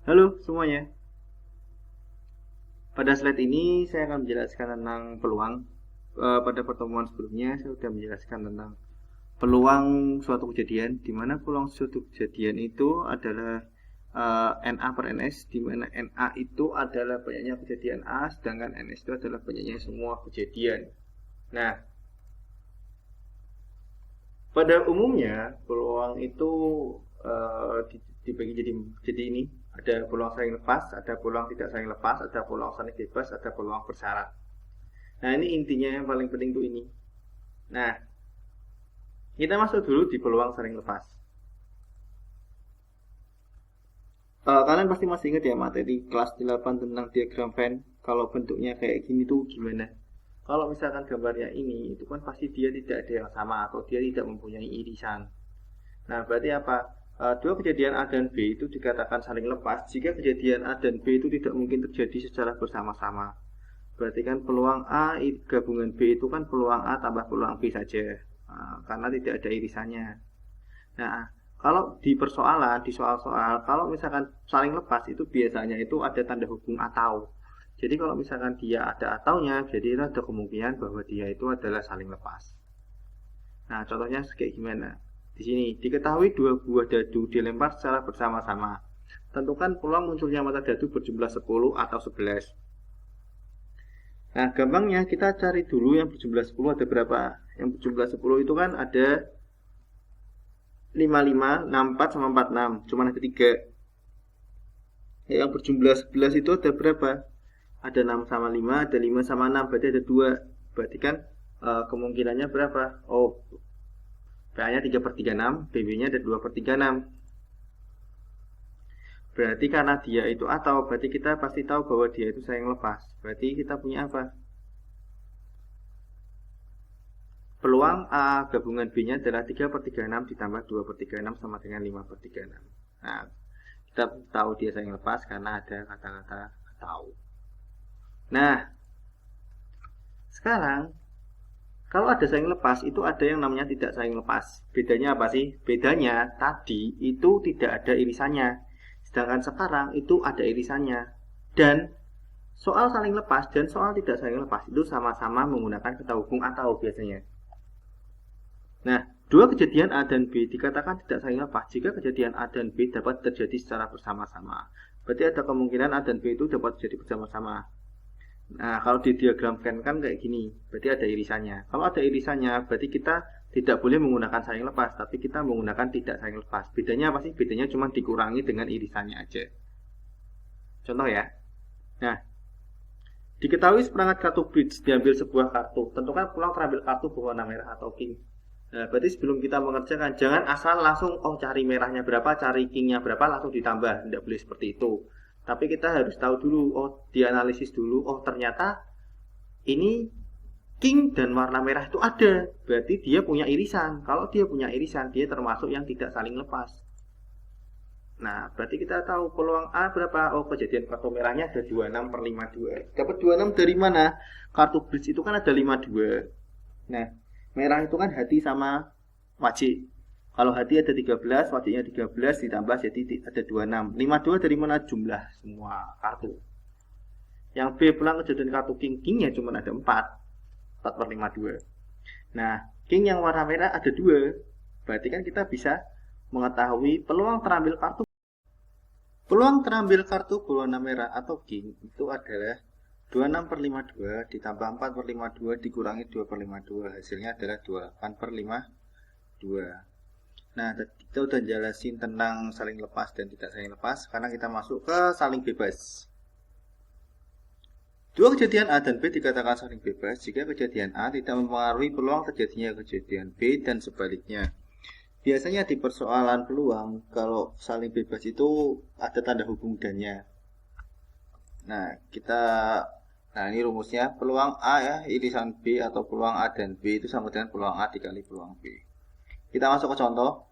Halo semuanya, pada slide ini saya akan menjelaskan tentang peluang. Pada pertemuan sebelumnya saya sudah menjelaskan tentang peluang suatu kejadian, di mana peluang suatu kejadian itu adalah NA per NS, di mana NA itu adalah banyaknya kejadian A, sedangkan NS itu adalah banyaknya semua kejadian. Nah, pada umumnya peluang itu dibagi jadi ini ada peluang saling lepas, ada peluang tidak saling lepas, ada peluang saling bebas, ada peluang bersyarat. Nah ini intinya yang paling penting tuh ini. Nah kita masuk dulu di peluang saling lepas. Kalian pasti masih ingat ya materi kelas 8 tentang diagram Venn. Kalau bentuknya kayak gini tuh gimana? Kalau misalkan gambarnya ini, itu kan pasti dia tidak ada yang sama atau dia tidak mempunyai irisan. Nah, berarti apa? Dua kejadian A dan B itu dikatakan saling lepas jika kejadian A dan B itu tidak mungkin terjadi secara bersama-sama. Berarti kan peluang A gabungan B itu kan peluang A tambah peluang B saja. Karena tidak ada irisannya. Nah, kalau di persoalan, di soal-soal, kalau misalkan saling lepas itu biasanya itu ada tanda hubung atau. Jadi kalau misalkan dia ada ataunya, jadi ada kemungkinan bahwa dia itu adalah saling lepas. Nah, contohnya kayak gimana? Di sini diketahui dua buah dadu dilempar secara bersama-sama. Tentukan peluang munculnya mata dadu berjumlah 10 atau 11. Nah, gampangnya kita cari dulu yang berjumlah 10 ada berapa? Yang berjumlah 10 itu kan ada 55, 64 sama 46. Cuma ada 3. Yang berjumlah 11 itu ada berapa? Ada 6 sama 5, ada 5 sama 6, berarti ada 2. Berarti kan kemungkinannya berapa? Oh, PA-nya 3 per 36, BB-nya ada 2 per 36. Berarti karena dia itu atau, berarti kita pasti tahu bahwa dia itu saling lepas. Berarti kita punya apa? Peluang A gabungan B-nya adalah 3 per 36 ditambah 2 per 36 sama dengan 5 per 36. Nah, kita tahu dia saling lepas karena ada kata-kata tahu. Nah, sekarang kalau ada saling lepas itu ada yang namanya tidak saling lepas. Bedanya apa sih? Bedanya tadi itu tidak ada irisannya. Sedangkan sekarang itu ada irisannya. Dan soal saling lepas dan soal tidak saling lepas itu sama-sama menggunakan kata hubung atau biasanya. Nah, dua kejadian A dan B dikatakan tidak saling lepas jika kejadian A dan B dapat terjadi secara bersama-sama. Berarti ada kemungkinan A dan B itu dapat terjadi bersama-sama. Nah, kalau di diagram Venn kan kayak gini, berarti ada irisannya. Kalau ada irisannya, berarti kita tidak boleh menggunakan saling lepas, tapi kita menggunakan tidak saling lepas. Bedanya apa sih? Bedanya cuma dikurangi dengan irisannya aja. Contoh ya. Nah, diketahui seperangkat kartu bridge diambil sebuah kartu. Tentukan peluang terambil kartu berwarna merah atau king. Nah, berarti sebelum kita mengerjakan, jangan asal langsung, oh cari merahnya berapa, cari kingnya berapa, langsung ditambah. Tidak boleh seperti itu. Tapi kita harus tahu dulu, oh dianalisis dulu, oh ternyata ini king dan warna merah itu ada. Berarti dia punya irisan. Kalau dia punya irisan, dia termasuk yang tidak saling lepas. Nah, berarti kita tahu peluang A berapa? Oh, kejadian kartu merahnya ada 26 per 52. Dapat 26 dari mana? Kartu bridge itu kan ada 52. Nah, merah itu kan hati sama wajik. Kalau hati ada 13, wajiknya 13 ditambah jadi ada 26. 52 dari mana? Jumlah semua kartu. Yang B pulang kejadian kartu king-kingnya cuma ada 4. 4 per 52. Nah, king yang warna merah ada 2. Berarti kan kita bisa mengetahui peluang terambil kartu. Peluang terambil kartu berwarna merah atau king itu adalah 26 per 52 ditambah 4 per 52 dikurangi 2 per 52. Hasilnya adalah 28 per 52. Nah, kita udah jelasin tentang saling lepas dan tidak saling lepas. Sekarang kita masuk ke saling bebas. Dua kejadian A dan B dikatakan saling bebas jika kejadian A tidak mempengaruhi peluang terjadinya kejadian B dan sebaliknya. Biasanya di persoalan peluang, kalau saling bebas itu ada tanda hubung dannya. Nah, ini rumusnya, peluang A ya, irisan B atau peluang A dan B itu sama dengan peluang A dikali peluang B. Kita masuk ke contoh.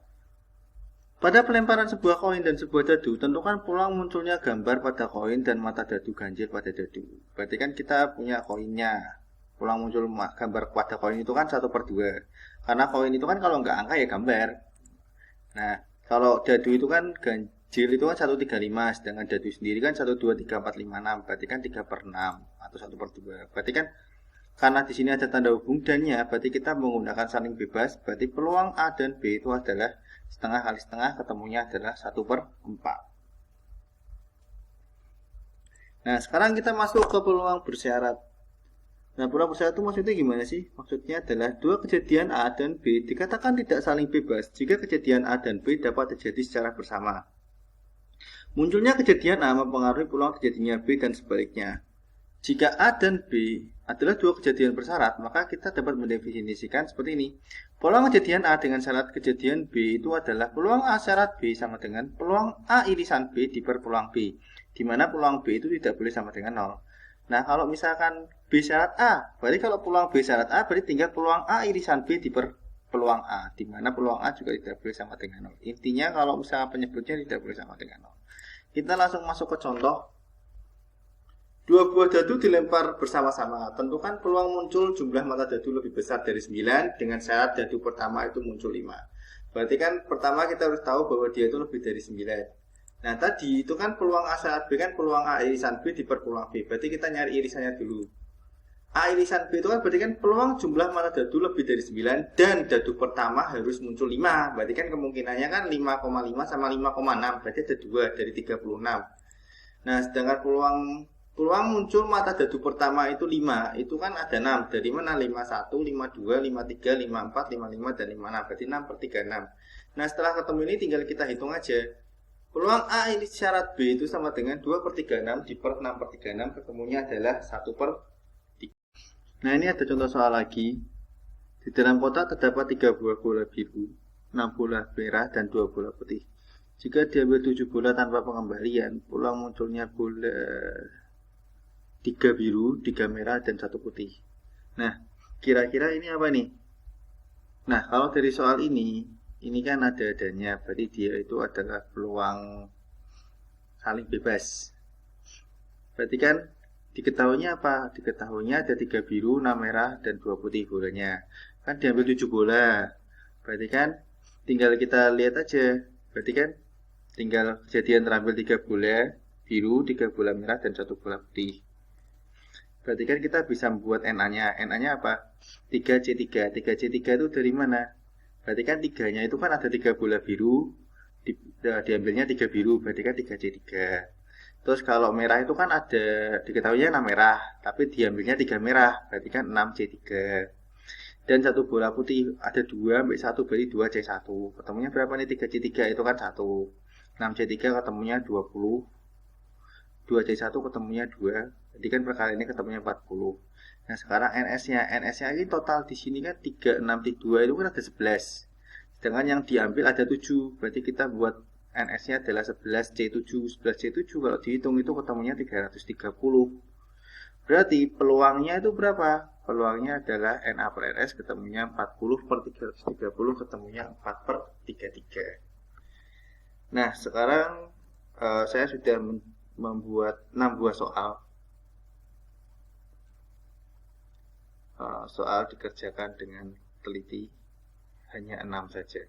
Pada pelemparan sebuah koin dan sebuah dadu, tentukan peluang munculnya gambar pada koin dan mata dadu ganjil pada dadu. Berarti kan kita punya koinnya. Peluang muncul gambar pada koin itu kan 1 per 2. Karena koin itu kan kalau nggak angka ya gambar. Nah, kalau dadu itu kan Jil itu kan 135, sedangkan dadu sendiri kan 1, 2, 3, 4, 5, 6. Berarti kan 3 per 6 atau 1 per 2. Berarti kan karena di sini ada tanda hubung dannya, berarti kita menggunakan saling bebas. Berarti peluang A dan B itu adalah setengah kali setengah, ketemunya adalah 1 per 4. Nah, sekarang kita masuk ke peluang bersyarat. Nah, peluang bersyarat itu maksudnya gimana sih? Maksudnya adalah dua kejadian A dan B dikatakan tidak saling bebas jika kejadian A dan B dapat terjadi secara bersama. Munculnya kejadian A mempengaruhi peluang terjadinya B dan sebaliknya. Jika A dan B adalah dua kejadian bersyarat, maka kita dapat mendefinisikan seperti ini. Peluang kejadian A dengan syarat kejadian B itu adalah peluang A syarat B sama dengan peluang A irisan B diper peluang B, di mana peluang B itu tidak boleh sama dengan 0. Nah, kalau misalkan B syarat A, berarti kalau peluang B syarat A, berarti tinggal peluang A irisan B diper peluang A, di mana peluang A juga tidak boleh sama dengan 0. Intinya kalau misalkan penyebutnya tidak boleh sama dengan 0. Kita langsung masuk ke contoh. Dua buah dadu dilempar bersama-sama. Tentukan peluang muncul jumlah mata dadu lebih besar dari 9 dengan syarat dadu pertama itu muncul 5. Berarti kan pertama kita harus tahu bahwa dia itu lebih dari 9. Nah, tadi itu kan peluang A syarat B kan peluang A irisan B diper peluang B. Berarti kita nyari irisannya dulu. A irisan B itu kan berarti kan peluang jumlah mata dadu lebih dari 9 dan dadu pertama harus muncul 5. Berarti kan kemungkinannya kan 5,5 sama 5,6. Berarti ada 2 dari 36. Nah, sedangkan peluang muncul mata dadu pertama itu 5. Itu kan ada 6. Dari mana? 51, 52, 53, 54, 55 dan 56. Berarti 6 per 36. Nah, setelah ketemu ini tinggal kita hitung aja. Peluang A ini syarat B itu sama dengan 2 per 36 diper 6 per 36, ketemunya adalah 1 per 3. Nah, ini ada contoh soal lagi. Di dalam kotak terdapat 3 buah bola biru, 6 bola merah, dan 2 bola putih. Jika diambil 7 bola tanpa pengembalian, peluang munculnya bola 3 biru, 3 merah, dan 1 putih. Nah, kira-kira ini apa nih? Nah, kalau dari soal ini kan ada adanya, berarti dia itu adalah peluang saling bebas. Berarti kan diketahuinya apa? Diketahuinya ada 3 biru, 6 merah, dan 2 putih bolanya. Kan diambil 7 bola. Berarti kan tinggal kita lihat aja. Berarti kan tinggal kejadian terambil 3 bola biru, 3 bola merah, dan 1 bola putih. Berarti kan kita bisa membuat NA-nya. NA-nya apa? 3C3. 3C3 itu dari mana? Berarti kan 3-nya itu kan ada 3 bola biru, diambilnya 3 biru, berarti kan 3C3. Terus kalau merah itu kan ada, diketahuinya 6 merah, tapi diambilnya 3 merah, berarti kan 6C3. Dan 1 bola putih, ada 2 sampai 1, berarti 2C1. Ketemunya berapa nih? 3C3 itu kan 1. 6C3 ketemunya 20. 2C1 ketemunya 2. Jadi kan perkali ini ketemunya 40. Nah, sekarang NS-nya ini total di sini kan 3, 6, 2 itu kan ada 11. Sedangkan yang diambil ada 7. Berarti kita buat NS-nya adalah 11C7. 11C7 kalau dihitung itu ketemunya 330. Berarti peluangnya itu berapa? Peluangnya adalah NA per NS ketemunya 40 per 330, ketemunya 4 per 33. Nah, sekarang saya sudah membuat 6 buah soal. Soal dikerjakan dengan teliti, hanya 6 saja.